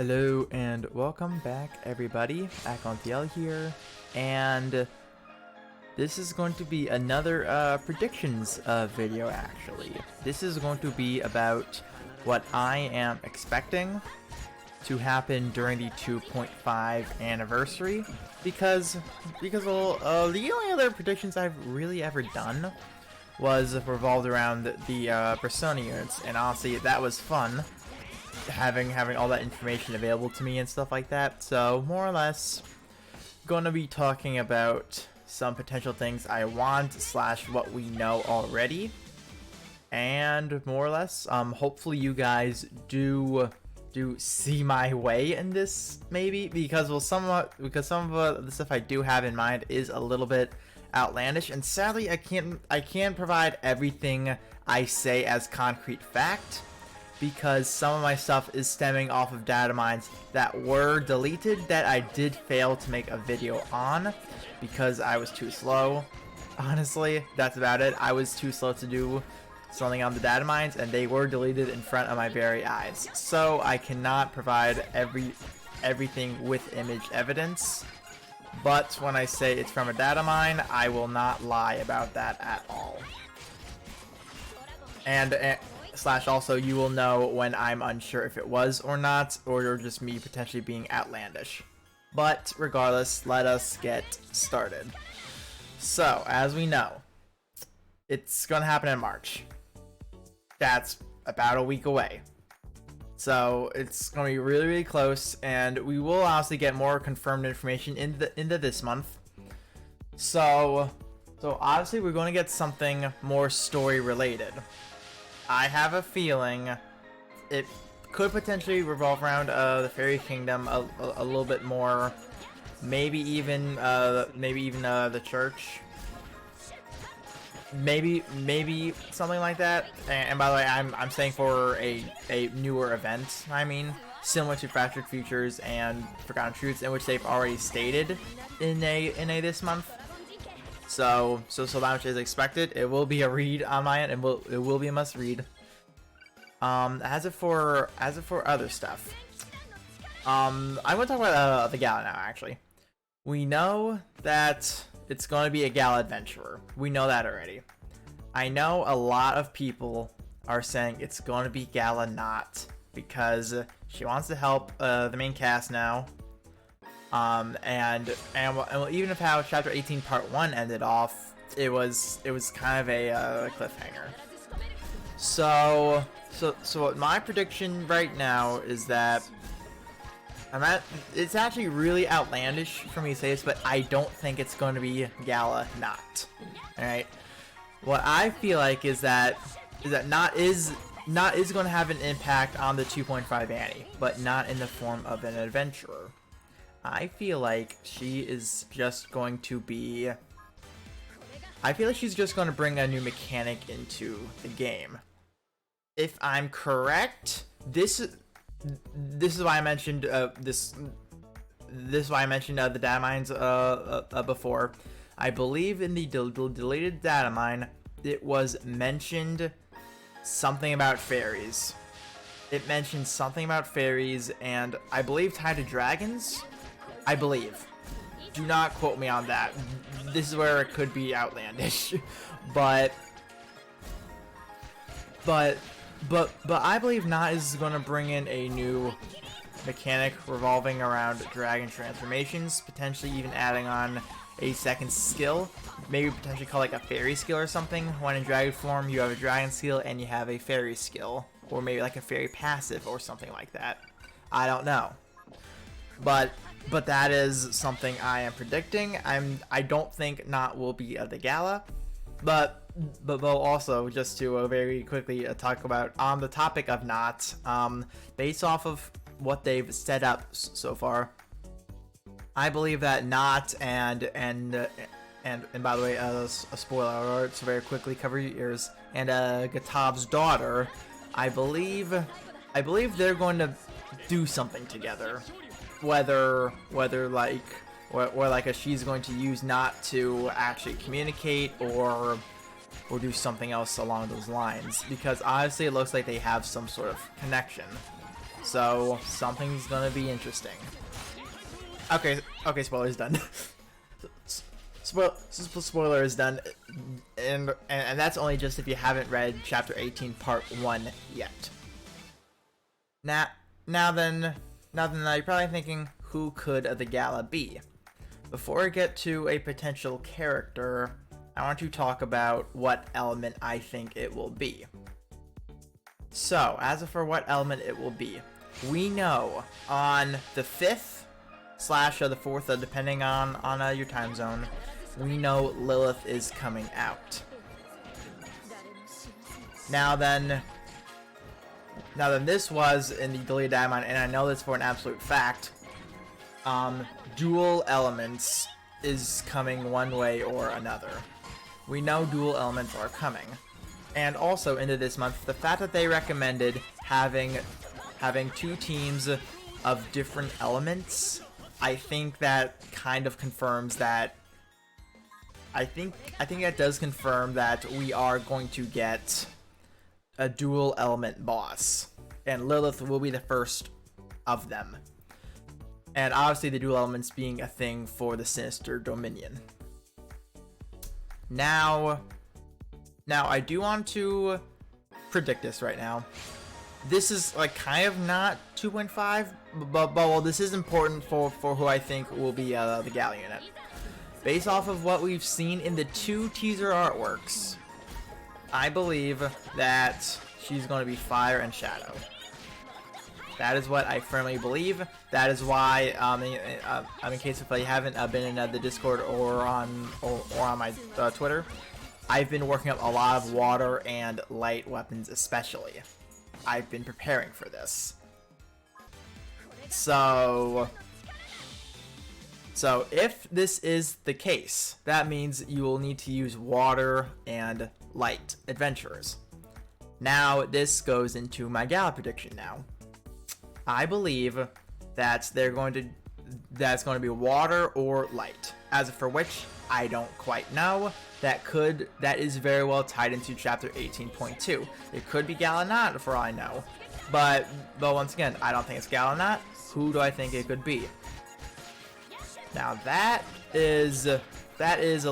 Hello and welcome back everybody, back on TL here, and this is going to be another predictions video actually. This is going to be about what I am expecting to happen during the 2.5 anniversary, because the only other predictions I've really ever done was revolved around the Persona units, and honestly that was fun. Having all that information available to me and stuff like that. So more or less gonna be talking about some potential things I want / what we know already, and more or less hopefully you guys do see my way in this, maybe, because some of the stuff I do have in mind is a little bit outlandish, and sadly I can't provide everything I say as concrete fact, because some of my stuff is stemming off of data mines that were deleted that I did fail to make a video on because I was too slow. Honestly, that's about it. I was too slow to do something on the data mines, and they were deleted in front of my very eyes. So I cannot provide everything with image evidence. But when I say it's from a data mine, I will not lie about that at all. And / also, you will know when I'm unsure if it was or not, or just me potentially being outlandish. But regardless, let us get started. So, as we know, it's gonna happen in March. That's about a week away. So it's gonna be really close, and we will obviously get more confirmed information into this month. So obviously we're gonna get something more story related. I have a feeling it could potentially revolve around the Fairy Kingdom a little bit more, maybe even the church, maybe something like that. And by the way, I'm saying for a newer event. I mean, similar to Fractured Futures and Forgotten Truths, in which they've already stated in a this month. So that much is expected. It will be a read on my end, and it will be a must read. As for other stuff, I'm gonna talk about the Gala now. Actually, we know that it's going to be a Gala adventurer. We know that already. I know a lot of people are saying it's going to be Gala not, because she wants to help the main cast now. And even if how Chapter 18 Part 1 ended off, it was kind of a cliffhanger. So my prediction right now is that it's actually really outlandish for me to say this, but I don't think it's going to be Gala not. Alright? What I feel like is that not is going to have an impact on the 2.5 Annie, but not in the form of an adventurer. I feel like she is just going to be... I feel like she's just going to bring a new mechanic into the game. If I'm correct, this is why I mentioned this is why I mentioned the data mines before. I believe in the deleted data mine, it was mentioned something about fairies. It mentioned something about fairies, and I believe tied to dragons. I believe. Do not quote me on that. This is where it could be outlandish, but I believe Not is going to bring in a new mechanic revolving around dragon transformations, potentially even adding on a second skill, maybe potentially called like a fairy skill or something. When in dragon form, you have a dragon skill and you have a fairy skill, or maybe like a fairy passive or something like that. I don't know, but that is something I am predicting. I don't think Not will be at the Gala, but also, just to very quickly talk about on the topic of Not, based off of what they've set up so far, I believe that Not and by the way, a spoiler alert, so very quickly cover your ears, and Gatov's daughter, I believe they're going to do something together. Whether she's going to use Not to actually communicate, or do something else along those lines, because honestly it looks like they have some sort of connection. So something's gonna be interesting. Okay, spoiler's done. Spoiler is done, and that's only just if you haven't read Chapter 18, Part 1 yet. Now then, you're probably thinking, who could the Gala be? Before I get to a potential character, I want to talk about what element I think it will be. So, as for what element it will be, we know on the 5th / the 4th, depending on your time zone, we know Lilith is coming out. Now then, this was in the deleted diamond, and I know this for an absolute fact. Dual elements is coming one way or another. We know dual elements are coming. And also into this month, the fact that they recommended having 2 teams of different elements, I think that kind of confirms that. I think that does confirm that we are going to get a dual element boss, and Lilith will be the first of them. And obviously the dual elements being a thing for the Sinister Dominion. Now I do want to predict this right now. This is like kind of not 2.5, but well, this is important for who I think will be the Gala unit. Based off of what we've seen in the 2 teaser artworks, I believe that she's going to be Fire and Shadow. That is what I firmly believe. That is why, in case if you haven't been in the Discord or on my Twitter, I've been working up a lot of water and light weapons especially. I've been preparing for this. So if this is the case, that means you will need to use water and light adventurers. Now this goes into my Gala prediction now. I believe that that's going to be water or light. As for which, I don't quite know. That is very well tied into Chapter 18.2. It could be Galanot for all I know. But once again, I don't think it's Galanot. Who do I think it could be? Now that is a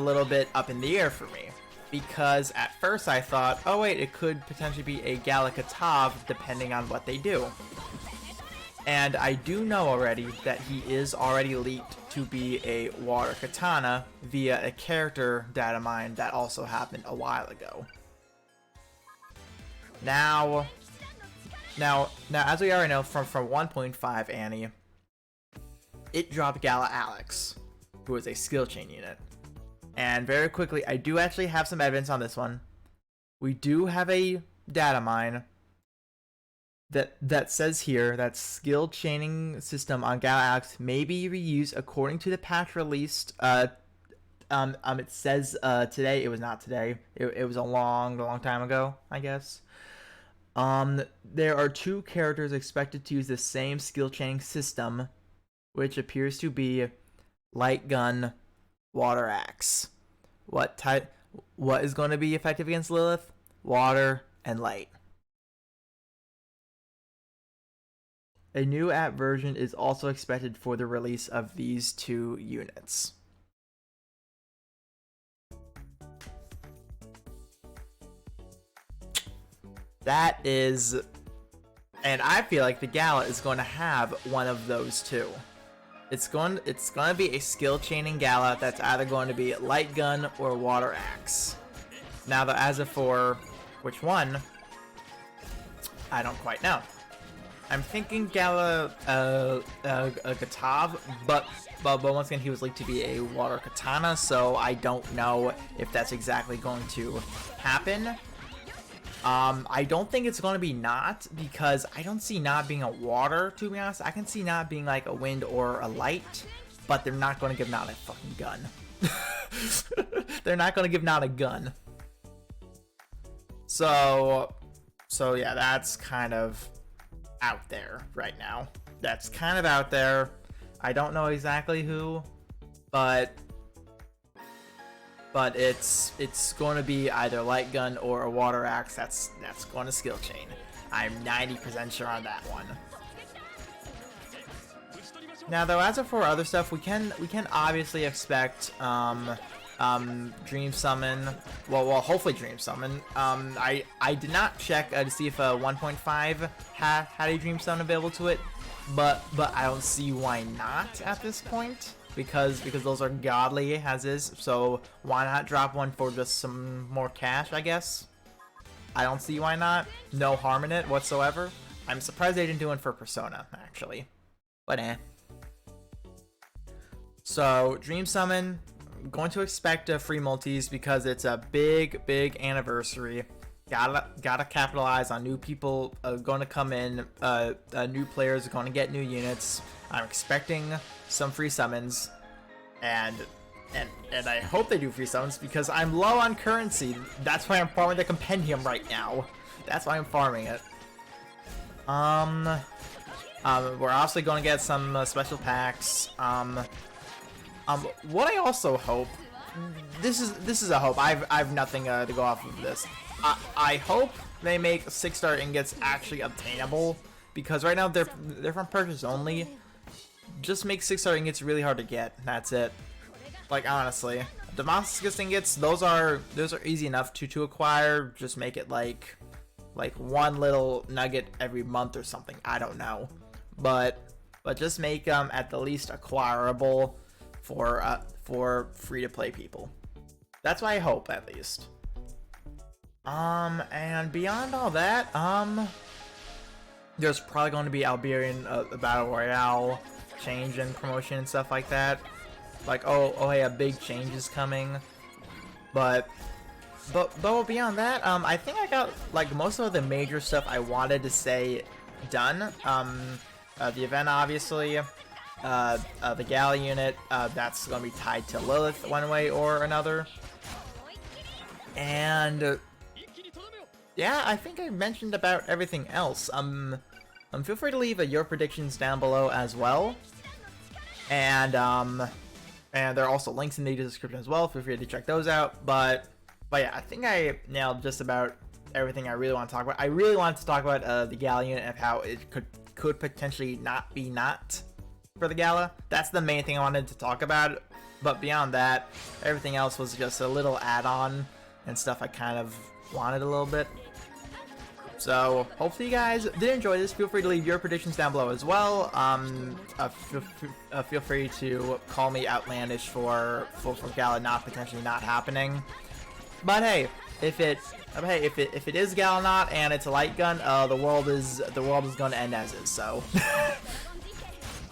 little bit up in the air for me, because at first I thought, oh wait, it could potentially be a Galakatav depending on what they do. And I do know already that he is already leaked to be a water katana via a character data mine that also happened a while ago. Now as we already know from 1.5 Annie, it dropped Gala Alex, who is a skill chain unit. And very quickly, I do actually have some evidence on this one. We do have a data mine that says here that skill chaining system on Gala Alex may be reused according to the patch released. It says today. It was not today. It was a long time ago, I guess. There are 2 characters expected to use the same skill chaining system, which appears to be light gun, water axe. What is going to be effective against Lilith? Water and light. A new app version is also expected for the release of these 2 units. That is, and I feel like the Gala is going to have one of those 2. It's going to be a skill chaining Gala that's either going to be light gun or water axe. Now, as of for which one, I don't quite know. I'm thinking Gala Gatav, but once again he was leaked to be a water katana, so I don't know if that's exactly going to happen. I don't think it's going to be Not, because I don't see Not being a water, to be honest. I can see Not being like a wind or a light, but they're not going to give Not a fucking gun. They're not going to give Not a gun. So yeah, that's kind of out there right now. That's kind of out there. I don't know exactly who, but it's going to be either light gun or a water axe. That's going to skill chain. I'm 90% sure on that one. Now though, as for other stuff, we can obviously expect Dream Summon. Well, hopefully Dream Summon. I did not check to see if 1.5 had a Dream Summon available to it, but I don't see why not at this point, because those are godly as is. So why not drop one for just some more cash, I guess. I don't see why not. No harm in it whatsoever. I'm surprised they didn't do one for Persona, actually. But eh. So, Dream Summon, going to expect free multis because it's a big anniversary. Gotta capitalize on new people going to come in. New players are going to get new units. I'm expecting some free summons. And I hope they do free summons because I'm low on currency. That's why I'm farming the compendium right now. That's why I'm farming it. We're also going to get some special packs. What I also hope, this is a hope. I've nothing to go off of this. I hope they make 6-star ingots actually obtainable, because right now they're from purchase only. Just make 6-star ingots really hard to get. That's it. Like honestly, Damascus ingots, those are easy enough to acquire. Just make it like one little nugget every month or something. I don't know, but just make them at the least acquirable for free to play people. That's what I hope, at least. And beyond all that, there's probably going to be Alberian Battle Royale change and promotion and stuff like that. Like, oh hey, a big change is coming. But beyond that, I think I got like most of the major stuff I wanted to say done. The event, obviously. The Gala unit, that's going to be tied to Lilith one way or another. And yeah, I think I mentioned about everything else. Feel free to leave your predictions down below as well. And there are also links in the description as well. Feel free to check those out. But yeah, I think I nailed just about everything I really want to talk about. I really wanted to talk about the Gala unit and how it could potentially not be for the Gala. That's the main thing I wanted to talk about. But beyond that, everything else was just a little add-on and stuff I kind of wanted a little bit. So hopefully you guys did enjoy this. Feel free to leave your predictions down below as well. Feel free to call me outlandish for Gala potentially not happening. But hey, if it is Gala not and it's a light gun, the world is going to end as is. So.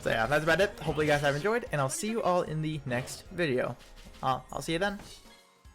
So yeah, that's about it. Hopefully you guys have enjoyed, and I'll see you all in the next video. I'll see you then.